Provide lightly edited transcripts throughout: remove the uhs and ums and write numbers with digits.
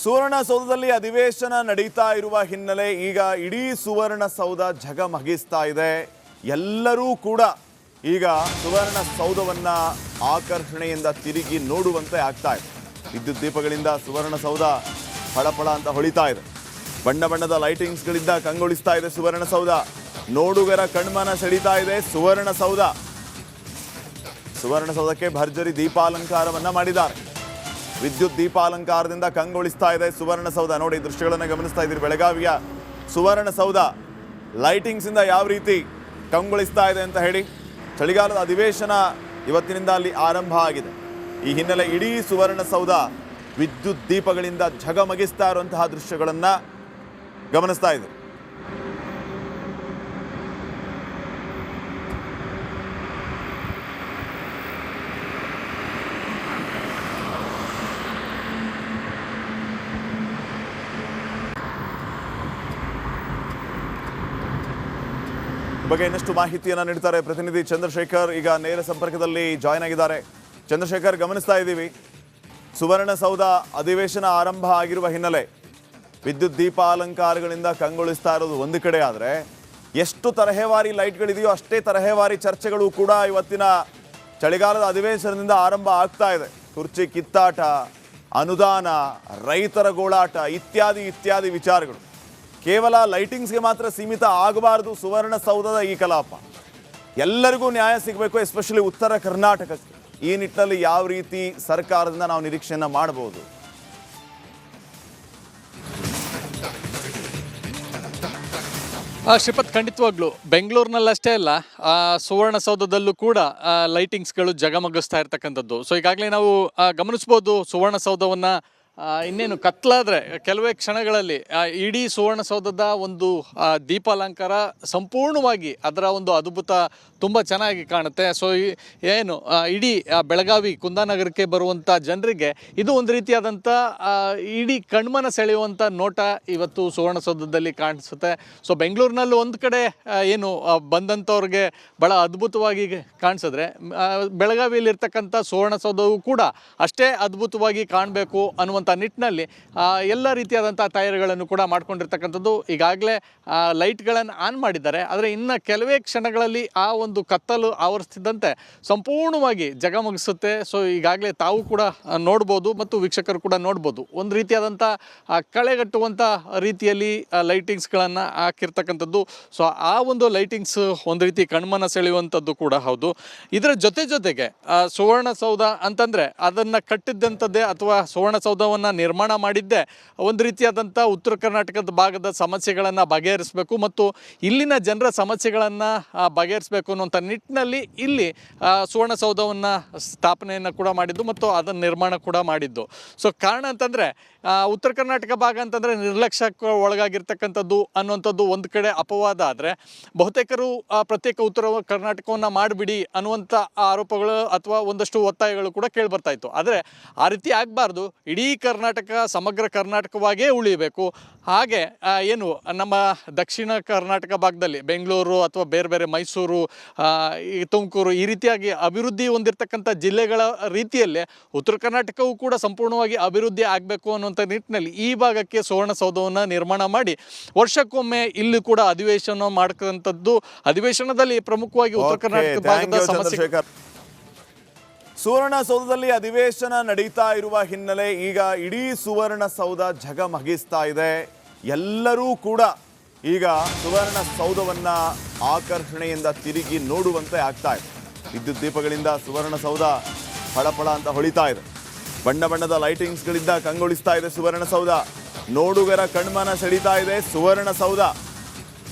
ಸುವರ್ಣಸೌಧದಲ್ಲಿ ಅಧಿವೇಶನ ನಡೀತಾ ಇರುವ ಹಿನ್ನೆಲೆ ಈಗ ಇಡೀ ಸುವರ್ಣಸೌಧ ಝಗಮಗಿಸ್ತಾ ಇದೆ. ಎಲ್ಲರೂ ಕೂಡ ಈಗ ಸುವರ್ಣಸೌಧವನ್ನ ಆಕರ್ಷಣೆಯಿಂದ ತಿರುಗಿ ನೋಡುವಂತೆ ಆಗ್ತಾ ಇದೆ. ವಿದ್ಯುತ್ ದೀಪಗಳಿಂದ ಸುವರ್ಣಸೌಧ ಫಳಫಳ ಅಂತ ಹೊಳಿತಾ ಇದೆ. ಬಣ್ಣ ಬಣ್ಣದ ಲೈಟಿಂಗ್ಸ್ಗಳಿಂದ ಕಂಗೊಳಿಸ್ತಾ ಇದೆ ಸುವರ್ಣಸೌಧ. ನೋಡುಗರ ಕಣ್ಮನ ಸೆಳೀತಾ ಇದೆ ಸುವರ್ಣಸೌಧ. ಸುವರ್ಣಸೌಧಕ್ಕೆ ಭರ್ಜರಿ ದೀಪಾಲಂಕಾರವನ್ನ ಮಾಡಿದ್ದಾರೆ. ವಿದ್ಯುತ್ ದೀಪಾಲಂಕಾರದಿಂದ ಕಂಗೊಳಿಸ್ತಾ ಇದೆ ಸುವರ್ಣಸೌಧ. ನೋಡಿ, ದೃಶ್ಯಗಳನ್ನು ಗಮನಿಸ್ತಾ ಇದ್ದೀರಿ. ಬೆಳಗಾವಿಯ ಸುವರ್ಣಸೌಧ ಲೈಟಿಂಗ್ಸ್ ಇಂದ ಯಾವ ರೀತಿ ಕಂಗೊಳಿಸ್ತಾ ಇದೆ ಅಂತ ಹೇಳಿ. ಚಳಿಗಾಲದ ಅಧಿವೇಶನ ಇವತ್ತಿನಿಂದ ಅಲ್ಲಿ ಆರಂಭ ಆಗಿದೆ. ಈ ಹಿನ್ನೆಲೆ ಇಡೀ ಸುವರ್ಣಸೌಧ ವಿದ್ಯುತ್ ದೀಪಗಳಿಂದ ಝಗಮಗಿಸ್ತಾ ಇರುವಂತಹ ದೃಶ್ಯಗಳನ್ನು ಗಮನಿಸ್ತಾ ಇದೆ. ಬಗ್ಗೆ ಇನ್ನಷ್ಟು ಮಾಹಿತಿಯನ್ನು ನೀಡ್ತಾರೆ ಪ್ರತಿನಿಧಿ ಚಂದ್ರಶೇಖರ್. ಈಗ ನೇರ ಸಂಪರ್ಕದಲ್ಲಿ ಜಾಯ್ನ್ ಆಗಿದ್ದಾರೆ. ಚಂದ್ರಶೇಖರ್, ಗಮನಿಸ್ತಾ ಇದ್ದೀವಿ ಸುವರ್ಣಸೌಧ ಅಧಿವೇಶನ ಆರಂಭ ಆಗಿರುವ ಹಿನ್ನೆಲೆ ವಿದ್ಯುತ್ ದೀಪಾಲಂಕಾರಗಳಿಂದ ಕಂಗೊಳಿಸ್ತಾ ಇರೋದು ಒಂದು ಕಡೆ ಆದರೆ, ಎಷ್ಟು ತರಹೇವಾರಿ ಲೈಟ್ಗಳಿದೆಯೋ ಅಷ್ಟೇ ತರಹೇವಾರಿ ಚರ್ಚೆಗಳು ಕೂಡ ಇವತ್ತಿನ ಚಳಿಗಾಲದ ಅಧಿವೇಶನದಿಂದ ಆರಂಭ ಆಗ್ತಾ ಇದೆ. ಕುರ್ಚಿ ಕಿತ್ತಾಟ, ಅನುದಾನ, ರೈತರ ಗೋಳಾಟ ಇತ್ಯಾದಿ ಇತ್ಯಾದಿ ವಿಚಾರಗಳು. ಕೇವಲ ಲೈಟಿಂಗ್ಸ್ಗೆ ಮಾತ್ರ ಸೀಮಿತ ಆಗಬಾರದು ಸುವರ್ಣಸೌಧದ ಈ ಕಲಾಪ. ಎಲ್ಲರಿಗೂ ನ್ಯಾಯ ಸಿಗಬೇಕು, ಎಸ್ಪೆಷಲಿ ಉತ್ತರ ಕರ್ನಾಟಕಕ್ಕೆ. ಈ ನಿಟ್ಟಿನಲ್ಲಿ ಯಾವ ರೀತಿ ಸರ್ಕಾರದಿಂದ ನಾವು ನಿರೀಕ್ಷೆಯನ್ನ ಮಾಡಬಹುದು? ಶ್ರೀಪತ್, ಖಂಡಿತವಾಗ್ಲೂ ಬೆಂಗಳೂರಿನಲ್ಲಷ್ಟೇ ಅಲ್ಲ, ಸುವರ್ಣಸೌಧದಲ್ಲೂ ಕೂಡ ಲೈಟಿಂಗ್ಸ್ಗಳು ಜಗಮಗಿಸ್ತಾ ಇರ್ತಕ್ಕಂಥದ್ದು. ಸೊ ಈಗಾಗಲೇ ನಾವು ಗಮನಿಸ್ಬೋದು ಸುವರ್ಣಸೌಧವನ್ನು ಇನ್ನೇನು ಕತ್ಲಾದರೆ ಕೆಲವೇ ಕ್ಷಣಗಳಲ್ಲಿ ಇಡೀ ಸುವರ್ಣಸೌಧದ ಒಂದು ದೀಪಾಲಂಕಾರ ಸಂಪೂರ್ಣವಾಗಿ ಅದರ ಒಂದು ಅದ್ಭುತ ತುಂಬ ಚೆನ್ನಾಗಿ ಕಾಣುತ್ತೆ. ಸೊ ಏನು ಇಡೀ ಬೆಳಗಾವಿ ಕುಂದಾನಗರಕ್ಕೆ ಬರುವಂಥ ಜನರಿಗೆ ಇದು ಒಂದು ರೀತಿಯಾದಂಥ ಇಡೀ ಕಣ್ಮನ ಸೆಳೆಯುವಂಥ ನೋಟ ಇವತ್ತು ಸುವರ್ಣಸೌಧದಲ್ಲಿ ಕಾಣಿಸುತ್ತೆ. ಸೊ ಬೆಂಗಳೂರಿನಲ್ಲೂ ಒಂದು ಕಡೆ ಏನು ಬಂದಂಥವ್ರಿಗೆ ಭಾಳ ಅದ್ಭುತವಾಗಿ ಕಾಣಿಸಿದ್ರೆ, ಬೆಳಗಾವಿಯಲ್ಲಿರ್ತಕ್ಕಂಥ ಸುವರ್ಣಸೌಧವು ಕೂಡ ಅಷ್ಟೇ ಅದ್ಭುತವಾಗಿ ಕಾಣಬೇಕು ಅನ್ನುವಂಥ ನಿಟ್ಟಿನಲ್ಲಿ ಎಲ್ಲ ರೀತಿಯಾದಂಥ ತಯಾರಿಗಳನ್ನು ಕೂಡ ಮಾಡ್ಕೊಂಡಿರ್ತಕ್ಕಂಥದ್ದು. ಈಗಾಗಲೇ ಲೈಟ್ಗಳನ್ನು ಆನ್ ಮಾಡಿದ್ದಾರೆ. ಆದರೆ ಇನ್ನು ಕೆಲವೇ ಕ್ಷಣಗಳಲ್ಲಿ ಆ ಒಂದು ಕತ್ತಲು ಆವರಿಸ್ತಿದ್ದಂತೆ ಸಂಪೂರ್ಣವಾಗಿ ಜಗಮಗಿಸುತ್ತೆ. ಸೊ ಈಗಾಗಲೇ ತಾವು ಕೂಡ ನೋಡ್ಬೋದು ಮತ್ತು ವೀಕ್ಷಕರು ಕೂಡ ನೋಡ್ಬೋದು, ಒಂದು ರೀತಿಯಾದಂಥ ಕಳೆಗಟ್ಟುವಂಥ ರೀತಿಯಲ್ಲಿ ಲೈಟಿಂಗ್ಸ್ಗಳನ್ನು ಹಾಕಿರ್ತಕ್ಕಂಥದ್ದು. ಸೊ ಆ ಒಂದು ಲೈಟಿಂಗ್ಸ್ ಒಂದು ರೀತಿ ಕಣ್ಮನ ಸೆಳೆಯುವಂಥದ್ದು ಕೂಡ ಹೌದು. ಇದರ ಜೊತೆಗೆ ಸುವರ್ಣಸೌಧ ಅಂತಂದರೆ ಅದನ್ನು ಕಟ್ಟಿದ್ದಂಥದ್ದೇ ಅಥವಾ ಸುವರ್ಣಸೌಧವನ್ನು ನಿರ್ಮಾಣ ಮಾಡಿದ್ದೇ ಒಂದು ರೀತಿಯಾದಂಥ ಉತ್ತರ ಕರ್ನಾಟಕದ ಭಾಗದ ಸಮಸ್ಯೆಗಳನ್ನು ಬಗೆಹರಿಸಬೇಕು ಮತ್ತು ಇಲ್ಲಿನ ಜನರ ಸಮಸ್ಯೆಗಳನ್ನು ಬಗೆಹರಿಸಬೇಕು ಅನ್ನುವಂಥ ನಿಟ್ಟಿನಲ್ಲಿ ಇಲ್ಲಿ ಸುವರ್ಣಸೌಧವನ್ನು ಸ್ಥಾಪನೆಯನ್ನು ಕೂಡ ಮಾಡಿದ್ದು ಮತ್ತು ಅದನ್ನು ನಿರ್ಮಾಣ ಕೂಡ ಮಾಡಿದ್ದು. ಸೊ ಕಾರಣ ಅಂತಂದರೆ ಉತ್ತರ ಕರ್ನಾಟಕ ಭಾಗ ಅಂತಂದರೆ ನಿರ್ಲಕ್ಷ್ಯಕ್ಕೆ ಒಳಗಾಗಿರ್ತಕ್ಕಂಥದ್ದು ಅನ್ನುವಂಥದ್ದು ಒಂದು ಕಡೆ ಅಪವಾದ ಆದರೆ, ಬಹುತೇಕರು ಪ್ರತ್ಯೇಕ ಉತ್ತರ ಕರ್ನಾಟಕವನ್ನು ಮಾಡಿಬಿಡಿ ಅನ್ನುವಂಥ ಆರೋಪಗಳು ಅಥವಾ ಒಂದಷ್ಟು ಒತ್ತಾಯಗಳು ಕೂಡ ಕೇಳಿಬರ್ತಾ ಇತ್ತು. ಆದರೆ ಆ ರೀತಿ ಆಗಬಾರ್ದು. ಇಡೀ ಕರ್ನಾಟಕ ಸಮಗ್ರ ಕರ್ನಾಟಕವಾಗೇ ಉಳಿಯಬೇಕು. ಹಾಗೆ ಏನು ನಮ್ಮ ದಕ್ಷಿಣ ಕರ್ನಾಟಕ ಭಾಗದಲ್ಲಿ ಬೆಂಗಳೂರು ಅಥವಾ ಬೇರೆ ಬೇರೆ ಮೈಸೂರು, ಈ ತುಮಕೂರು ಈ ರೀತಿಯಾಗಿ ಅಭಿವೃದ್ಧಿ ಹೊಂದಿರತಕ್ಕಂಥ ಜಿಲ್ಲೆಗಳ ರೀತಿಯಲ್ಲೇ ಉತ್ತರ ಕರ್ನಾಟಕವೂ ಕೂಡ ಸಂಪೂರ್ಣವಾಗಿ ಅಭಿವೃದ್ಧಿ ಆಗಬೇಕು ಅನ್ನುವಂಥ ನಿಟ್ಟಿನಲ್ಲಿ ಈ ಭಾಗಕ್ಕೆ ಸುವರ್ಣಸೌಧವನ್ನು ನಿರ್ಮಾಣ ಮಾಡಿ ವರ್ಷಕ್ಕೊಮ್ಮೆ ಇಲ್ಲಿ ಕೂಡ ಅಧಿವೇಶನ ಮಾಡ್ಕೊಂಥದ್ದು. ಅಧಿವೇಶನದಲ್ಲಿ ಪ್ರಮುಖವಾಗಿ ಉತ್ತರ ಕರ್ನಾಟಕ ಭಾಗದ ಸಮಸ್ಯೆ. ಸುವರ್ಣಸೌಧದಲ್ಲಿ ಅಧಿವೇಶನ ನಡೀತಾ ಇರುವ ಹಿನ್ನೆಲೆ ಈಗ ಇಡೀ ಸುವರ್ಣಸೌಧ ಝಗಮಗಿಸ್ತಾ ಇದೆ. ಎಲ್ಲರೂ ಕೂಡ ಈಗ ಸುವರ್ಣಸೌಧವನ್ನ ಆಕರ್ಷಣೆಯಿಂದ ತಿರುಗಿ ನೋಡುವಂತೆ ಆಗ್ತಾ ಇದೆ. ವಿದ್ಯುತ್ ದೀಪಗಳಿಂದ ಸುವರ್ಣಸೌಧ ಫಳಫಳ ಅಂತ ಹೊಳಿತಾ ಇದೆ. ಬಣ್ಣ ಬಣ್ಣದ ಲೈಟಿಂಗ್ಸ್ಗಳಿಂದ ಕಂಗೊಳಿಸ್ತಾ ಇದೆ ಸುವರ್ಣಸೌಧ. ನೋಡುಗರ ಕಣ್ಮನ ಸೆಳೀತಾ ಇದೆ ಸುವರ್ಣಸೌಧ.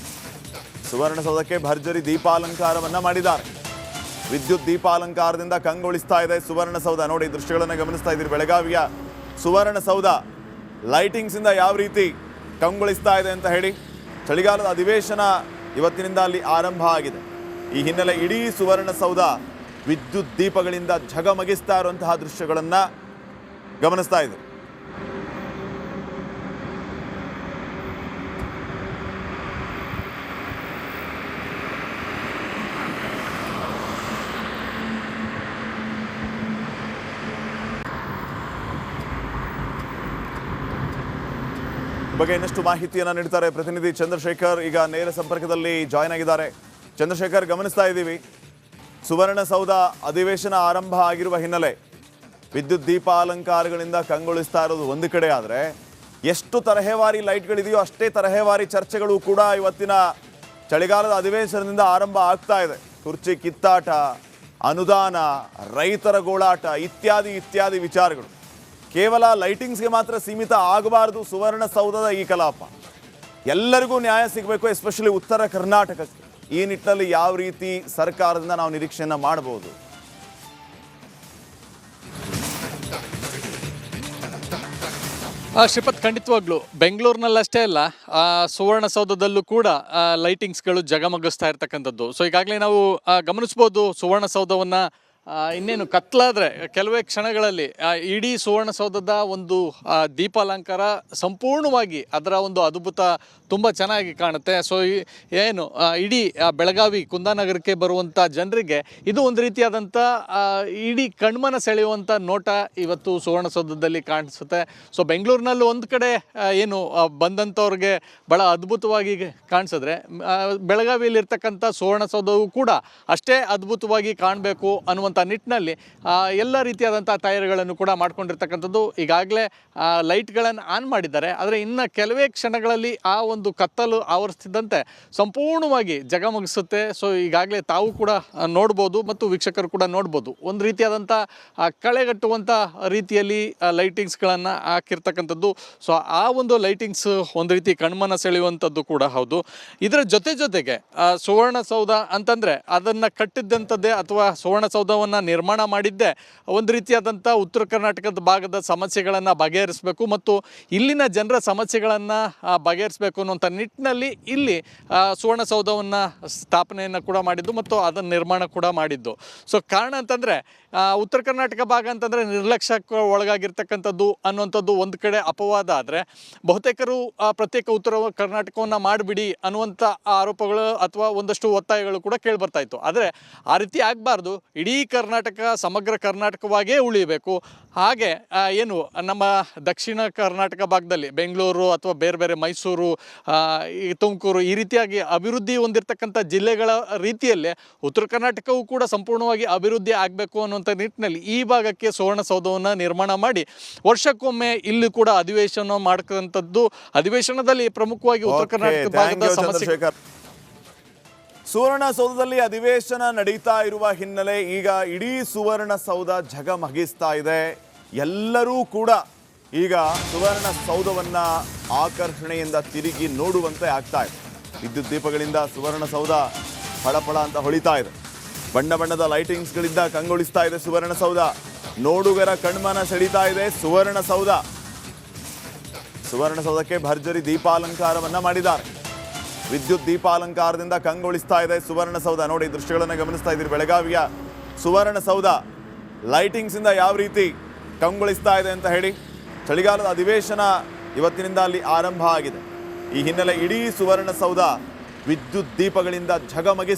ಸುವರ್ಣಸೌಧಕ್ಕೆ ಭರ್ಜರಿ ದೀಪಾಲಂಕಾರವನ್ನ ಮಾಡಿದ್ದಾರೆ. ವಿದ್ಯುತ್ ದೀಪಾಲಂಕಾರದಿಂದ ಕಂಗೊಳಿಸ್ತಾ ಇದೆ ಸುವರ್ಣಸೌಧ. ನೋಡಿ, ದೃಶ್ಯಗಳನ್ನು ಗಮನಿಸ್ತಾ ಇದ್ದೀರಿ. ಬೆಳಗಾವಿಯ ಸುವರ್ಣಸೌಧ ಲೈಟಿಂಗ್ಸ್ ಇಂದ ಯಾವ ರೀತಿ ಕಂಗೊಳಿಸ್ತಾ ಇದೆ ಅಂತ ಹೇಳಿ. ಚಳಿಗಾಲದ ಅಧಿವೇಶನ ಇವತ್ತಿನಿಂದ ಅಲ್ಲಿ ಆರಂಭ ಆಗಿದೆ. ಈ ಹಿನ್ನೆಲೆ ಇಡೀ ಸುವರ್ಣಸೌಧ ವಿದ್ಯುತ್ ದೀಪಗಳಿಂದ ಝಗಮಗಿಸ್ತಾ ಇರುವಂತಹ ದೃಶ್ಯಗಳನ್ನು ಗಮನಿಸ್ತಾ ಇದೆ. ಬಗ್ಗೆ ಇನ್ನಷ್ಟು ಮಾಹಿತಿಯನ್ನು ನೀಡ್ತಾರೆ ಪ್ರತಿನಿಧಿ ಚಂದ್ರಶೇಖರ್. ಈಗ ನೇರ ಸಂಪರ್ಕದಲ್ಲಿ ಜಾಯ್ನ್ ಆಗಿದ್ದಾರೆ. ಚಂದ್ರಶೇಖರ್, ಗಮನಿಸ್ತಾ ಇದ್ದೀವಿ ಸುವರ್ಣಸೌಧ ಅಧಿವೇಶನ ಆರಂಭ ಆಗಿರುವ ಹಿನ್ನೆಲೆ ವಿದ್ಯುತ್ ದೀಪ ಅಲಂಕಾರಗಳಿಂದ ಕಂಗೊಳಿಸ್ತಾ ಇರೋದು ಒಂದು ಕಡೆ, ಆದರೆ ಎಷ್ಟು ತರಹೇವಾರಿ ಲೈಟ್ಗಳಿದೆಯೋ ಅಷ್ಟೇ ತರಹೇವಾರಿ ಚರ್ಚೆಗಳು ಕೂಡ ಇವತ್ತಿನ ಚಳಿಗಾಲದ ಅಧಿವೇಶನದಿಂದ ಆರಂಭ ಆಗ್ತಾ ಇದೆ. ಕುರ್ಚಿ ಕಿತ್ತಾಟ, ಅನುದಾನ, ರೈತರ ಗೋಳಾಟ ಇತ್ಯಾದಿ ಇತ್ಯಾದಿ ವಿಚಾರಗಳು. ಕೇವಲ ಲೈಟಿಂಗ್ಸ್ಗೆ ಮಾತ್ರ ಸೀಮಿತ ಆಗಬಾರದು ಸುವರ್ಣಸೌಧದ ಈ ಕಲಾಪ. ಎಲ್ಲರಿಗೂ ನ್ಯಾಯ ಸಿಗಬೇಕು, ಎಸ್ಪೆಷಲಿ ಉತ್ತರ ಕರ್ನಾಟಕಕ್ಕೆ. ಈ ನಿಟ್ಟಿನಲ್ಲಿ ಯಾವ ರೀತಿ ಸರ್ಕಾರದಿಂದ ನಾವು ನಿರೀಕ್ಷೆಯನ್ನ ಮಾಡಬಹುದು? ಶ್ರೀಪತ್, ಖಂಡಿತವಾಗ್ಲೂ ಬೆಂಗಳೂರಿನಲ್ಲಷ್ಟೇ ಅಲ್ಲ, ಸುವರ್ಣಸೌಧದಲ್ಲೂ ಕೂಡ ಲೈಟಿಂಗ್ಸ್ಗಳು ಜಗಮಗಿಸ್ತಾ ಇರ್ತಕ್ಕಂಥದ್ದು. ಸೊ ಈಗಾಗಲೇ ನಾವು ಗಮನಿಸ್ಬೋದು ಸುವರ್ಣಸೌಧವನ್ನು ಇನ್ನೇನು ಕತ್ಲಾದರೆ ಕೆಲವೇ ಕ್ಷಣಗಳಲ್ಲಿ ಇಡೀ ಸುವರ್ಣಸೌಧದ ಒಂದು ದೀಪಾಲಂಕಾರ ಸಂಪೂರ್ಣವಾಗಿ ಅದರ ಒಂದು ಅದ್ಭುತ ತುಂಬ ಚೆನ್ನಾಗಿ ಕಾಣುತ್ತೆ. ಸೊ ಏನು ಇಡೀ ಬೆಳಗಾವಿ ಕುಂದಾನಗರಕ್ಕೆ ಬರುವಂಥ ಜನರಿಗೆ ಇದು ಒಂದು ರೀತಿಯಾದಂಥ ಇಡೀ ಕಣ್ಮನ ಸೆಳೆಯುವಂಥ ನೋಟ ಇವತ್ತು ಸುವರ್ಣಸೌಧದಲ್ಲಿ ಕಾಣಿಸುತ್ತೆ. ಸೊ ಬೆಂಗಳೂರಿನಲ್ಲೂ ಒಂದು ಕಡೆ ಏನು ಬಂದಂಥವ್ರಿಗೆ ಭಾಳ ಅದ್ಭುತವಾಗಿ ಕಾಣಿಸಿದ್ರೆ, ಬೆಳಗಾವಿಯಲ್ಲಿರ್ತಕ್ಕಂಥ ಸುವರ್ಣಸೌಧವು ಕೂಡ ಅಷ್ಟೇ ಅದ್ಭುತವಾಗಿ ಕಾಣಬೇಕು ಅನ್ನುವಂಥ ನಿಟ್ಟಿನಲ್ಲಿ ಎಲ್ಲ ರೀತಿಯಾದಂಥ ತಯಾರಿಗಳನ್ನು ಕೂಡ ಮಾಡ್ಕೊಂಡಿರ್ತಕ್ಕಂಥದ್ದು. ಈಗಾಗಲೇ ಲೈಟ್ಗಳನ್ನು ಆನ್ ಮಾಡಿದ್ದಾರೆ, ಆದರೆ ಇನ್ನು ಕೆಲವೇ ಕ್ಷಣಗಳಲ್ಲಿ ಆ ಒಂದು ಕತ್ತಲು ಆವರಿಸ್ತಿದ್ದಂತೆ ಸಂಪೂರ್ಣವಾಗಿ ಜಗಮಗಿಸುತ್ತೆ. ಸೊ ಈಗಾಗಲೇ ತಾವು ಕೂಡ ನೋಡ್ಬೋದು ಮತ್ತು ವೀಕ್ಷಕರು ಕೂಡ ನೋಡ್ಬೋದು, ಒಂದು ರೀತಿಯಾದಂಥ ಕಳೆಗಟ್ಟುವಂಥ ರೀತಿಯಲ್ಲಿ ಲೈಟಿಂಗ್ಸ್ಗಳನ್ನು ಹಾಕಿರ್ತಕ್ಕಂಥದ್ದು. ಸೊ ಆ ಒಂದು ಲೈಟಿಂಗ್ಸ್ ಒಂದು ರೀತಿ ಕಣ್ಮನ ಸೆಳೆಯುವಂಥದ್ದು ಕೂಡ ಹೌದು. ಇದರ ಜೊತೆಗೆ ಸುವರ್ಣಸೌಧ ಅಂತಂದರೆ ಅದನ್ನು ಕಟ್ಟಿದ್ದಂಥದ್ದೇ ಅಥವಾ ಸುವರ್ಣಸೌಧವನ್ನು ನಿರ್ಮಾಣ ಮಾಡಿದ್ದೇ ಒಂದು ರೀತಿಯಾದಂಥ ಉತ್ತರ ಕರ್ನಾಟಕದ ಭಾಗದ ಸಮಸ್ಯೆಗಳನ್ನು ಬಗೆಹರಿಸಬೇಕು ಮತ್ತು ಇಲ್ಲಿನ ಜನರ ಸಮಸ್ಯೆಗಳನ್ನು ಬಗೆಹರಿಸಬೇಕು ಅನ್ನುವಂಥ ನಿಟ್ಟಿನಲ್ಲಿ ಇಲ್ಲಿ ಸುವರ್ಣಸೌಧವನ್ನು ಸ್ಥಾಪನೆಯನ್ನು ಕೂಡ ಮಾಡಿದ್ದು ಮತ್ತು ಅದನ್ನು ನಿರ್ಮಾಣ ಕೂಡ ಮಾಡಿದ್ದು. ಸೊ ಕಾರಣ ಅಂತಂದರೆ ಉತ್ತರ ಕರ್ನಾಟಕ ಭಾಗ ಅಂತಂದರೆ ನಿರ್ಲಕ್ಷ್ಯಕ್ಕೆ ಒಳಗಾಗಿರ್ತಕ್ಕಂಥದ್ದು ಅನ್ನುವಂಥದ್ದು ಒಂದು ಕಡೆ ಅಪವಾದ ಆದರೆ, ಬಹುತೇಕರು ಪ್ರತ್ಯೇಕ ಉತ್ತರ ಕರ್ನಾಟಕವನ್ನು ಮಾಡಿಬಿಡಿ ಅನ್ನುವಂಥ ಆರೋಪಗಳು ಅಥವಾ ಒಂದಷ್ಟು ಒತ್ತಾಯಗಳು ಕೂಡ ಕೇಳಿಬರ್ತಾ ಇತ್ತು. ಆದರೆ ಆ ರೀತಿ ಆಗಬಾರ್ದು, ಇಡೀ ಕರ್ನಾಟಕ ಸಮಗ್ರ ಕರ್ನಾಟಕವಾಗೇ ಉಳಿಯಬೇಕು. ಹಾಗೆ ಏನು ನಮ್ಮ ದಕ್ಷಿಣ ಕರ್ನಾಟಕ ಭಾಗದಲ್ಲಿ ಬೆಂಗಳೂರು ಅಥವಾ ಬೇರೆ ಬೇರೆ ಮೈಸೂರು, ಈ ತುಮಕೂರು ಈ ರೀತಿಯಾಗಿ ಅಭಿವೃದ್ಧಿ ಹೊಂದಿರತಕ್ಕಂಥ ಜಿಲ್ಲೆಗಳ ರೀತಿಯಲ್ಲೇ ಉತ್ತರ ಕರ್ನಾಟಕವೂ ಕೂಡ ಸಂಪೂರ್ಣವಾಗಿ ಅಭಿವೃದ್ಧಿ ಆಗಬೇಕು ಅನ್ನುವಂಥ ನಿಟ್ಟಿನಲ್ಲಿ ಈ ಭಾಗಕ್ಕೆ ಸುವರ್ಣಸೌಧವನ್ನು ನಿರ್ಮಾಣ ಮಾಡಿ ವರ್ಷಕ್ಕೊಮ್ಮೆ ಇಲ್ಲಿ ಕೂಡ ಅಧಿವೇಶನ ಮಾಡ್ಕೊಂಥದ್ದು. ಅಧಿವೇಶನದಲ್ಲಿ ಪ್ರಮುಖವಾಗಿ ಉತ್ತರ ಕರ್ನಾಟಕ ಭಾಗದ ಸಮಸ್ಯೆ. ಸುವರ್ಣಸೌಧದಲ್ಲಿ ಅಧಿವೇಶನ ನಡೀತಾ ಇರುವ ಹಿನ್ನೆಲೆ ಈಗ ಇಡೀ ಸುವರ್ಣಸೌಧ ಝಗಮಗಿಸ್ತಾ ಇದೆ. ಎಲ್ಲರೂ ಕೂಡ ಈಗ ಸುವರ್ಣಸೌಧವನ್ನ ಆಕರ್ಷಣೆಯಿಂದ ತಿರುಗಿ ನೋಡುವಂತೆ ಆಗ್ತಾ ಇದೆ. ವಿದ್ಯುತ್ ದೀಪಗಳಿಂದ ಸುವರ್ಣಸೌಧ ಫಳಫಳ ಅಂತ ಹೊಳಿತಾ ಇದೆ. ಬಣ್ಣ ಬಣ್ಣದ ಲೈಟಿಂಗ್ಸ್ಗಳಿಂದ ಕಂಗೊಳಿಸ್ತಾ ಇದೆ ಸುವರ್ಣಸೌಧ. ನೋಡುಗರ ಕಣ್ಮನ ಸೆಳೀತಾ ಇದೆ ಸುವರ್ಣಸೌಧ. ಸುವರ್ಣಸೌಧಕ್ಕೆ ಭರ್ಜರಿ ದೀಪಾಲಂಕಾರವನ್ನ ಮಾಡಿದ್ದಾರೆ. ವಿದ್ಯುತ್ ದೀಪಾಲಂಕಾರದಿಂದ ಕಂಗೊಳಿಸ್ತಾ ಇದೆ ಸುವರ್ಣಸೌಧ. ನೋಡಿ, ದೃಶ್ಯಗಳನ್ನು ಗಮನಿಸ್ತಾ ಇದ್ದೀರಿ. ಬೆಳಗಾವಿಯ ಸುವರ್ಣಸೌಧ ಲೈಟಿಂಗ್ಸ್ ಇಂದ ಯಾವ ರೀತಿ ಕಂಗೊಳಿಸ್ತಾ ಇದೆ ಅಂತ ಹೇಳಿ. ಚಳಿಗಾಲದ ಅಧಿವೇಶನ ಇವತ್ತಿನಿಂದ ಅಲ್ಲಿ ಆರಂಭ ಆಗಿದೆ. ಈ ಹಿನ್ನೆಲೆ ಇಡೀ ಸುವರ್ಣಸೌಧ ವಿದ್ಯುತ್ ದೀಪಗಳಿಂದ ಝಗಮಗಿಸ್ತಾ